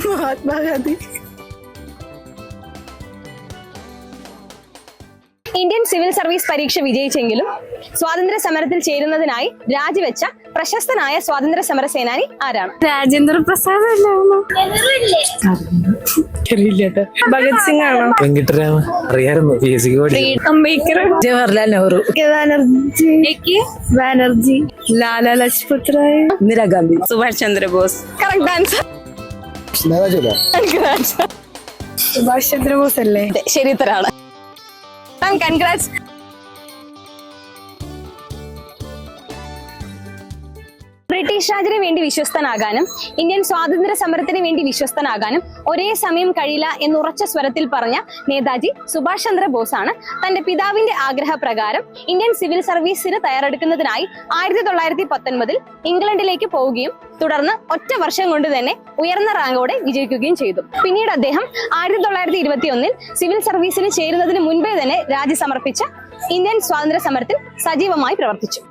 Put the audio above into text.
Mahatma Gandhi. Indian civil service പരീക്ഷ വിജയിച്ചെങ്കിലും സ്വാതന്ത്ര്യ സമരത്തിൽ ചേരുന്നതിനായി രാജിവെച്ച പ്രശസ്തനായ സ്വാതന്ത്ര്യ സമര സേനാനി ആരാണ്? രാജേന്ദ്ര പ്രസാദ് അല്ലാണോ? ഭഗത് സിംഗ് ആണോ? വെങ്കിട്ടരാമൻ അറിയാമായിരുന്നു. അംബേദ്കർ, ജവഹർലാൽ നെഹ്റു, ബാനർജി, ലാലാ ലജ്പത് റായ്, ഇന്ദിരാഗാന്ധി, സുഭാഷ് ചന്ദ്രബോസ്. Correct answer. സുഭാഷ് ചന്ദ്രബോസ് അല്ലേ? ശരി ഉത്തരാണ്. കൺഗ്രാറ്റ്സ്. ബ്രിട്ടീഷ് രാജിന് വേണ്ടി വിശ്വസ്തനാകാനും ഇന്ത്യൻ സ്വാതന്ത്ര്യ സമരത്തിന് വേണ്ടി വിശ്വസ്തനാകാനും ഒരേ സമയം കഴിയില്ല എന്നുറച്ച സ്വരത്തിൽ പറഞ്ഞ നേതാജി സുഭാഷ് ചന്ദ്രബോസ് ആണ് തന്റെ പിതാവിന്റെ ആഗ്രഹപ്രകാരം ഇന്ത്യൻ സിവിൽ സർവീസിന് തയ്യാറെടുക്കുന്നതിനായി 1919 ഇംഗ്ലണ്ടിലേക്ക് പോവുകയും തുടർന്ന് ഒറ്റ വർഷം കൊണ്ട് തന്നെ ഉയർന്ന റാങ്കോടെ വിജയിക്കുകയും ചെയ്തു. പിന്നീട് അദ്ദേഹം 1921 സിവിൽ സർവീസിന് ചേരുന്നതിന് മുൻപേ തന്നെ രാജി സമർപ്പിച്ച ഇന്ത്യൻ സ്വാതന്ത്ര്യ സമരത്തിൽ സജീവമായി പ്രവർത്തിച്ചു.